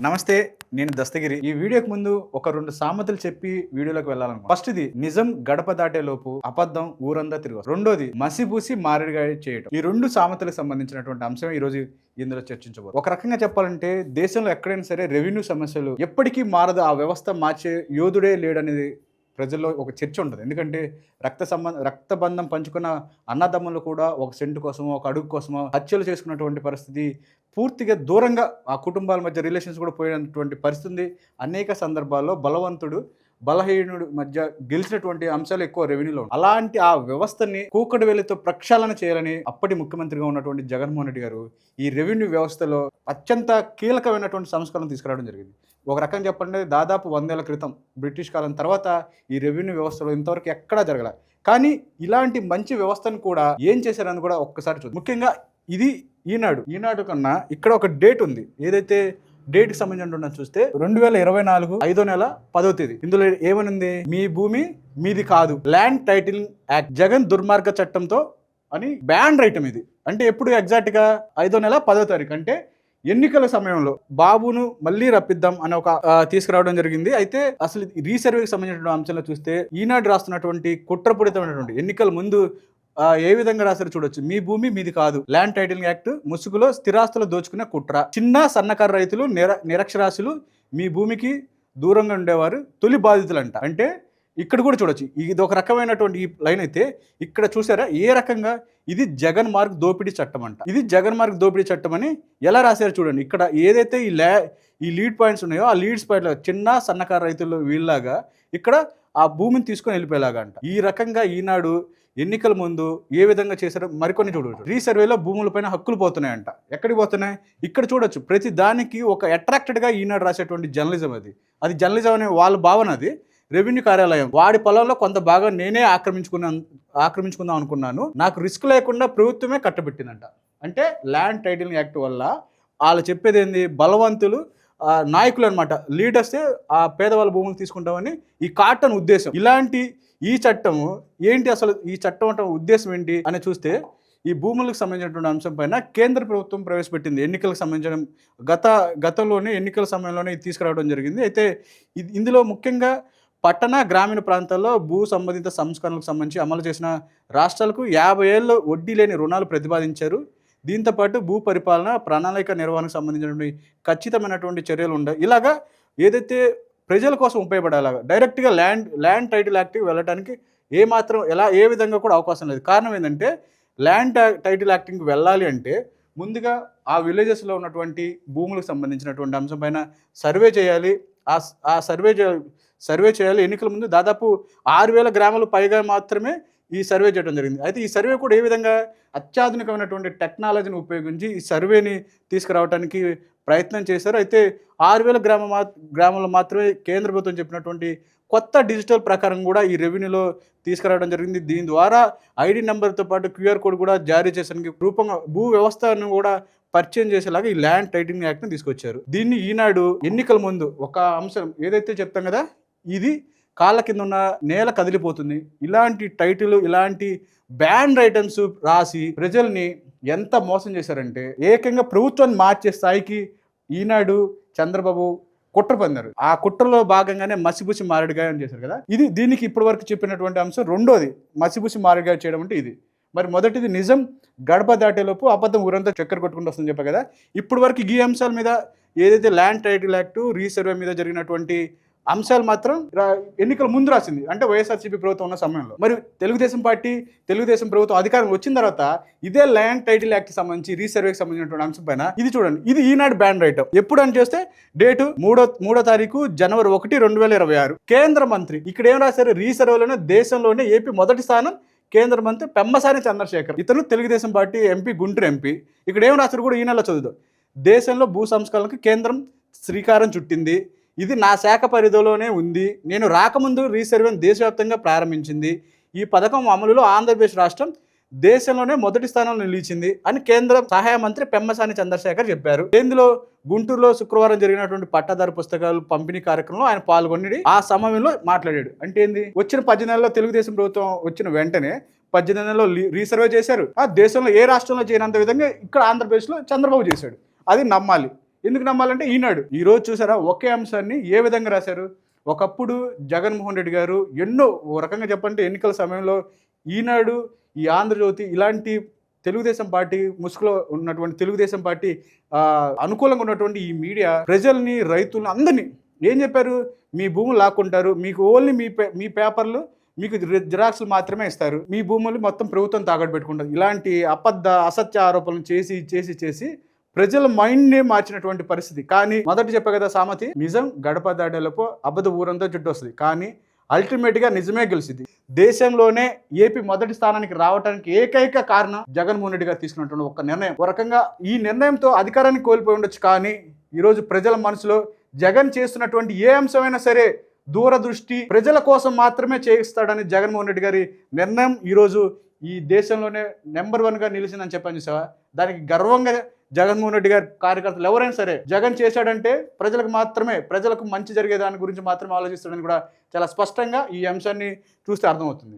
నమస్తే, నేను దస్తగిరి. ఈ వీడియోకి ముందు ఒక 2 సామెతలు చెప్పి వీడియోలోకి వెళ్ళాలనుకో. ఫస్ట్ ఇది నిజం గడప దాటే లోపు అబద్ధం ఊరంతా తిరుగు. రెండోది మసిపూసి మారేడుగా చేయటం. ఈ 2 సామెతలకు సంబంధించినటువంటి అంశం ఈ రోజు ఇందులో చర్చించబోదు. ఒక రకంగా చెప్పాలంటే దేశంలో ఎక్కడైనా సరే రెవెన్యూ సమస్యలు ఎప్పటికీ మారదు, ఆ వ్యవస్థ మార్చే యోధుడే లేడనేది ప్రజల్లో ఒక చర్చ ఉంటుంది. ఎందుకంటే రక్తబంధం పంచుకున్న అన్నదమ్ములు కూడా ఒక సెంటు కోసమో ఒక అడుగు కోసమో హత్యలు చేసుకున్నటువంటి పరిస్థితి, పూర్తిగా దూరంగా ఆ కుటుంబాల మధ్య రిలేషన్స్ కూడా పోయినటువంటి పరిస్థితి అనేక సందర్భాల్లో బలవంతుడు బలహీనుడు మధ్య గెలిచినటువంటి అంశాలు ఎక్కువ రెవెన్యూలో. అలాంటి ఆ వ్యవస్థని కూకటి వేలితో ప్రక్షాళన చేయాలని అప్పటి ముఖ్యమంత్రిగా ఉన్నటువంటి జగన్మోహన్ రెడ్డి గారు ఈ రెవెన్యూ వ్యవస్థలో అత్యంత కీలకమైనటువంటి సంస్కరణ తీసుకురావడం జరిగింది. ఒక రకంగా చెప్పండి, దాదాపు 100 ఏళ్ల క్రితం బ్రిటిష్ కాలం తర్వాత ఈ రెవెన్యూ వ్యవస్థలో ఇంతవరకు ఎక్కడా జరగల. కానీ ఇలాంటి మంచి వ్యవస్థను కూడా ఏం చేశారని కూడా ఒక్కసారి చూద్దాం. ముఖ్యంగా ఇది ఈనాడు కన్నా ఇక్కడ ఒక డేట్ ఉంది. ఏదైతే డేట్ కి సంబంధించిన చూస్తే 2024 5వ నెల 10వ తేదీ. ఇందులో ఏమనుంది? మీ భూమి మీది కాదు, ల్యాండ్ టైటిల్ యాక్ట్ జగన్ దుర్మార్గ చట్టంతో అని బ్యాన్ రైటం ఇది. అంటే ఎప్పుడు ఎగ్జాక్ట్ గా 5వ నెల 10వ తారీఖు, అంటే ఎన్నికల సమయంలో బాబును మళ్ళీ రప్పిద్దాం అని ఒక తీసుకురావడం జరిగింది. అయితే అసలు రీసర్వేకి సంబంధించిన అంశంలో చూస్తే ఈనాడు రాస్తున్నటువంటి కుట్రపూరితమైనటువంటి ఎన్నికల ముందు ఏ విధంగా రాశారు చూడొచ్చు. మీ భూమి మీది కాదు, ల్యాండ్ టైటిలింగ్ యాక్ట్ ముసుగులో స్థిరాస్తులు దోచుకునే కుట్ర, చిన్న సన్నకారు రైతులు నిరక్షరాస్యులు మీ భూమికి దూరంగా ఉండేవారు తొలి బాధితులంట. అంటే ఇక్కడ కూడా చూడొచ్చు, ఇది ఒక రకమైనటువంటి ఈ లైన్. అయితే ఇక్కడ చూసారా ఏ రకంగా ఇది జగన్ మార్గ్ దోపిడీ చట్టం అంట. ఇది జగన్ మార్గ్ దోపిడీ చట్టం అని ఎలా రాశారు చూడండి. ఇక్కడ ఏదైతే ఈ లీడ్ పాయింట్స్ ఉన్నాయో ఆ లీడ్స్ పాయింట్ చిన్న సన్నకారు రైతులు వీళ్ళలాగా ఇక్కడ ఆ భూమిని తీసుకొని వెళ్ళిపోయేలాగా అంట. ఈ రకంగా ఈనాడు ఎన్నికల ముందు ఏ విధంగా చేశారో మరికొన్ని చూడవచ్చు. రీసర్వేలో భూములపైన హక్కులు పోతున్నాయంట. ఎక్కడికి పోతున్నాయి? ఇక్కడ చూడొచ్చు. ప్రతి దానికి ఒక అట్రాక్టెడ్గా ఈనాడు రాసేటువంటి జర్నలిజం అది జర్నలిజం అనే వాళ్ళ భావన. అది రెవెన్యూ కార్యాలయం వాడి పొలంలో కొంత భాగం నేనే ఆక్రమించుకుందాం అనుకున్నాను, నాకు రిస్క్ లేకుండా ప్రభుత్వమే కట్టబెట్టిందంట. అంటే ల్యాండ్ టైటిలింగ్ యాక్ట్ వల్ల వాళ్ళు చెప్పేది ఏంది? బలవంతులు నాయకులు అనమాట, లీడర్సే ఆ పేదవాళ్ళ భూములు తీసుకుంటామని ఈ కాటన్ ఉద్దేశం. ఇలాంటి ఈ చట్టము ఏంటి? అసలు ఈ చట్టం అంటే ఉద్దేశం ఏంటి అని చూస్తే ఈ భూములకు సంబంధించినటువంటి అంశం పైన కేంద్ర ప్రభుత్వం ప్రవేశపెట్టింది. ఎన్నికలకు సంబంధించిన గతంలోనే ఎన్నికల సమయంలోనే ఇది తీసుకురావడం జరిగింది. అయితే ఇందులో ముఖ్యంగా పట్టణ గ్రామీణ ప్రాంతాల్లో భూ సంబంధిత సంస్కరణలకు సంబంధించి అమలు చేసిన రాష్ట్రాలకు 50 ఏళ్ళు వడ్డీ లేని రుణాలు ప్రతిపాదించారు. దీంతోపాటు భూ పరిపాలన ప్రణాళిక నిర్వహణకు సంబంధించినటువంటి ఖచ్చితమైనటువంటి చర్యలు ఉండాలి. ఇలాగా ఏదైతే ప్రజల కోసం ఉపయోగపడేలాగా డైరెక్ట్గా ల్యాండ్ టైటిల్ యాక్ట్కి వెళ్ళడానికి ఏ విధంగా కూడా అవకాశం లేదు. కారణం ఏంటంటే ల్యాండ్ టైటిల్ యాక్టింగ్కి వెళ్ళాలి అంటే ముందుగా ఆ విలేజెస్లో ఉన్నటువంటి భూములకు సంబంధించినటువంటి అంశం పైన సర్వే చేయాలి. ఆ సర్వే చేయాలి. ఎన్నికల ముందు దాదాపు 6,000 గ్రామాలు పైగా మాత్రమే ఈ సర్వే చేయడం జరిగింది. అయితే ఈ సర్వే కూడా ఏ విధంగా అత్యాధునికమైనటువంటి టెక్నాలజీని ఉపయోగించి ఈ సర్వేని తీసుకురావడానికి ప్రయత్నం చేశారు. అయితే 6,000 గ్రామాలు మాత్రమే కేంద్ర ప్రభుత్వం చెప్పినటువంటి కొత్త డిజిటల్ ప్రకారం కూడా ఈ రెవెన్యూలో తీసుకురావడం జరిగింది. దీని ద్వారా ఐడి నెంబర్తో పాటు క్యూఆర్ కోడ్ కూడా జారీ చేసడానికి రూపంగా భూ వ్యవస్థను కూడా పరిచయం చేసేలాగా ఈ ల్యాండ్ టైటిలింగ్ యాక్ట్ని తీసుకొచ్చారు. దీన్ని ఈనాడు ఎన్నికల ముందు ఒక అంశం ఏదైతే చెప్తాం కదా, ఇది కాళ్ళ కింద ఉన్న నేల కదిలిపోతుంది, ఇలాంటి టైటిల్ ఇలాంటి బ్యాన్ ఐటమ్స్ రాసి ప్రజల్ని ఎంత మోసం చేశారంటే ఏకంగా ప్రభుత్వాన్ని మార్చే స్థాయికి ఈనాడు చంద్రబాబు కుట్ర పొందారు. ఆ కుట్రలో భాగంగానే మసిపూసి మారేడుగాయ అని చేశారు కదా. దీనికి ఇప్పటి వరకు చెప్పినటువంటి అంశం. రెండోది మసిపూసి మారేడుగాయ చేయడం అంటే ఇది. మరి మొదటిది నిజం గడప దాటేలోపు అబద్ధం ఊరంతా చక్కెర కొట్టుకుంటూ వస్తుందని చెప్పారు కదా. ఇప్పటి వరకు ఈ అంశాల మీద ఏదైతే ల్యాండ్ టైటిల్ యాక్ట్ రీసర్వే మీద జరిగినటువంటి అంశాలు మాత్రం ఎన్నికల ముందు రాసింది, అంటే వైఎస్ఆర్సీపీ ప్రభుత్వం ఉన్న సమయంలో. మరి తెలుగుదేశం ప్రభుత్వం అధికారం వచ్చిన తర్వాత ఇదే ల్యాండ్ టైటిల్ యాక్ట్ సంబంధించి రీసర్వేకి సంబంధించినటువంటి అంశం పైన ఇది చూడండి. ఇది ఈనాడు బ్యాన్ రైటం. ఎప్పుడు అని చేస్తే డేటు 3వ తారీఖు జనవరి 1, 2026. కేంద్ర మంత్రి ఇక్కడ ఏం రాశారు? రీసర్వేలోనే దేశంలోనే ఏపీ మొదటి స్థానం కేంద్ర మంత్రి పెమ్మసాని చంద్రశేఖర్. ఇతను Telugu Desam party MP, Guntur MP. ఇక్కడ ఏం రాశారు కూడా ఈ నెల చదువుదాం. దేశంలో భూ సంస్కరణలకు కేంద్రం శ్రీకారం చుట్టింది, ఇది నా శాఖ పరిధిలోనే ఉంది, నేను రాకముందు రీసర్వేను దేశవ్యాప్తంగా ప్రారంభించింది, ఈ పథకం అమలులో ఆంధ్రప్రదేశ్ రాష్ట్రం దేశంలోనే మొదటి స్థానంలో నిలిచింది అని కేంద్ర సహాయ మంత్రి పెమ్మసాని చంద్రశేఖర్ చెప్పారు. ఇందులో గుంటూరులో శుక్రవారం జరిగినటువంటి పట్టాదారు పుస్తకాలు పంపిణీ కార్యక్రమంలో ఆయన పాల్గొని ఆ సమయంలో మాట్లాడాడు. అంటే ఏంది? వచ్చిన 10 నెలల్లో తెలుగుదేశం ప్రభుత్వం వచ్చిన వెంటనే 18 నెలల్లో రీసర్వే చేశారు. ఆ దేశంలో ఏ రాష్ట్రంలో చేయనంత విధంగా ఇక్కడ ఆంధ్రప్రదేశ్లో చంద్రబాబు చేశాడు. అది నమ్మాలి. ఎందుకు నమ్మాలంటే ఈనాడు. ఈ రోజు చూసారా ఒకే అంశాన్ని ఏ విధంగా రాశారు. ఒకప్పుడు జగన్మోహన్ రెడ్డి గారు ఎన్నో ఓ రకంగా చెప్పంటే ఎన్నికల సమయంలో ఈనాడు, ఈ ఆంధ్రజ్యోతి ఇలాంటి తెలుగుదేశం పార్టీ ముసుగులో ఉన్నటువంటి తెలుగుదేశం పార్టీ అనుకూలంగా ఉన్నటువంటి ఈ మీడియా ప్రజల్ని, రైతులను అందరినీ ఏం చెప్పారు, మీ భూములు లాక్కుంటారు, మీకు ఓన్లీ మీ పేపర్లు మీకు జిరాక్స్లు మాత్రమే ఇస్తారు, మీ భూములు మొత్తం ప్రభుత్వం తాకట్టు పెట్టుకుంటుంది. ఇలాంటి అసత్య ఆరోపణలు చేసి ప్రజల మైండ్నే మార్చినటువంటి పరిస్థితి. కానీ మొదట చెప్పే కదా సామెత, నిజం గడప దాటేలోపు అబద్ధ ఊరంతా చుట్టూ వస్తుంది. కానీ అల్టిమేట్గా నిజమే గెలిచింది. దేశంలోనే ఏపీ మొదటి స్థానానికి రావడానికి ఏకైక కారణం జగన్మోహన్ రెడ్డి గారు తీసుకున్నటువంటి ఒక నిర్ణయం. ఒక రకంగా ఈ నిర్ణయంతో అధికారాన్ని కోల్పోయి ఉండొచ్చు, కానీ ఈరోజు ప్రజల మనసులో జగన్ చేస్తున్నటువంటి ఏ అంశమైనా సరే దూరదృష్టి ప్రజల కోసం మాత్రమే చేయిస్తాడని జగన్మోహన్ రెడ్డి గారి నిర్ణయం ఈరోజు ఈ దేశంలోనే నెంబర్ 1గా నిలిచిందని చెప్పని చూసావా. దానికి గర్వంగా జగన్మోహన్ రెడ్డి గారి కార్యకర్తలు ఎవరైనా సరే జగన్ చేశాడంటే ప్రజలకు మంచి జరిగే దాని గురించి మాత్రమే ఆలోచిస్తాడని కూడా చాలా స్పష్టంగా ఈ అంశాన్ని చూస్తే అర్థమవుతుంది.